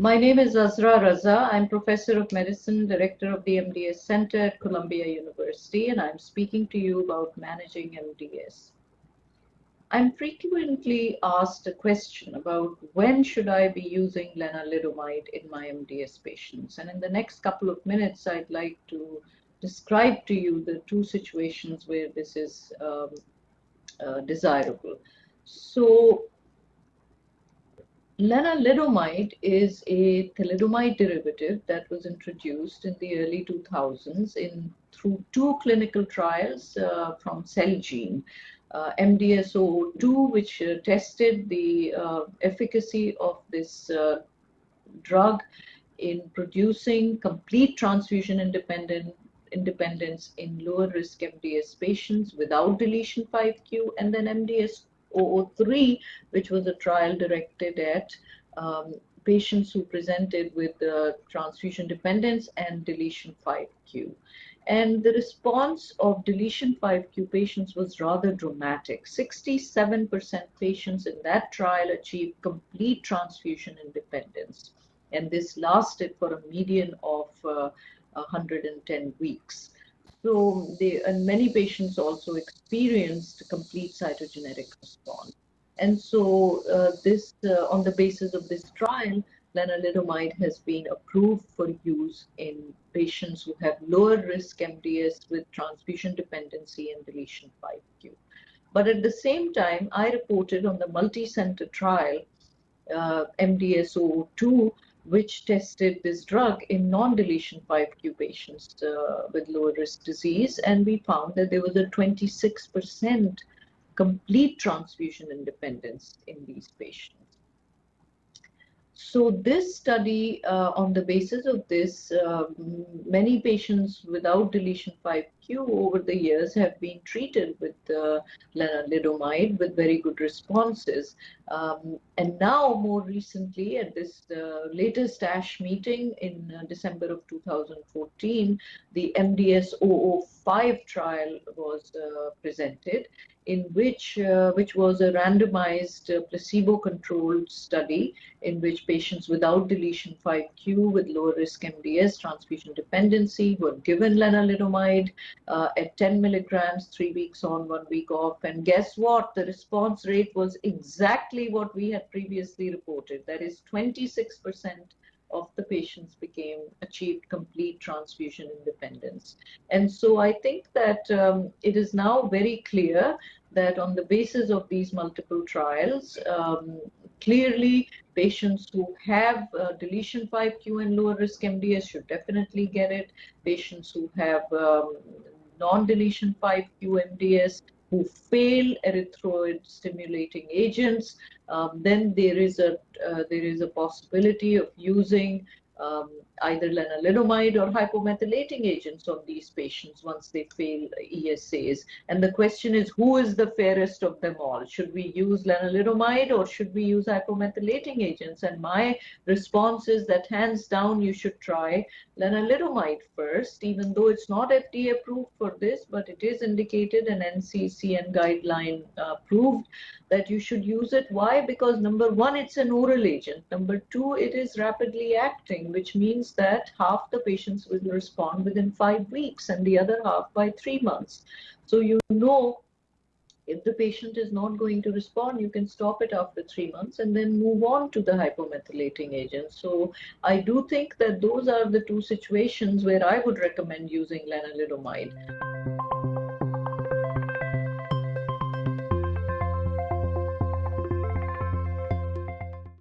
My name is Raza. I'm Professor of Medicine, Director of the MDS Center at Columbia University, and I'm speaking to you about managing MDS. I'm frequently asked a question about when should I be using lenalidomide in my MDS patients. And in the next couple of minutes, I'd like to describe to you the two situations where this is desirable. So, lenalidomide is a thalidomide derivative that was introduced in the early 2000s through two clinical trials from Celgene. MDS-002, which tested the efficacy of this drug in producing complete transfusion independence in lower risk MDS patients without deletion 5q, and then MDS-003, which was a trial directed at patients who presented with transfusion dependence and deletion 5q. And the response of deletion 5q patients was rather dramatic. 67% patients in that trial achieved complete transfusion independence. And this lasted for a median of 110 weeks. So and many patients also experienced complete cytogenetic response. And so on the basis of this trial, lenalidomide has been approved for use in patients who have lower risk MDS with transfusion dependency and deletion 5q. But at the same time, I reported on the multi-center trial, MDS-002, which tested this drug in non-deletion 5q patients with lower risk disease, and we found that there was a 26% complete transfusion independence in these patients. So this study, on the basis of this, many patients without deletion 5q over the years have been treated with lenalidomide with very good responses. And now, more recently, at this latest ASH meeting in December of 2014, the MDS-005 trial was presented, in which was a randomized placebo-controlled study in which patients without deletion 5q with lower risk MDS transfusion dependency were given lenalidomide at 10 milligrams, 3 weeks on, 1 week off. And guess what? The response rate was exactly what we had previously reported. That is 26% of the patients achieved complete transfusion independence. And so I think that it is now very clear that on the basis of these multiple trials, clearly patients who have deletion 5q and lower risk MDS should definitely get it. Patients who have non-deletion 5q MDS who fail erythroid stimulating agents, then there is a possibility of using either lenalidomide or hypomethylating agents on these patients once they fail ESAs. And the question is, who is the fairest of them all? Should we use lenalidomide or should we use hypomethylating agents? And my response is that hands down, you should try lenalidomide first, even though it's not FDA approved for this, but it is indicated and NCCN guideline approved that you should use it. Why? Because number one, it's an oral agent. Number two, it is rapidly acting, which means that half the patients will respond within 5 weeks and the other half by 3 months. So you know, if the patient is not going to respond, you can stop it after 3 months and then move on to the hypomethylating agent. So I do think that those are the two situations where I would recommend using lenalidomide.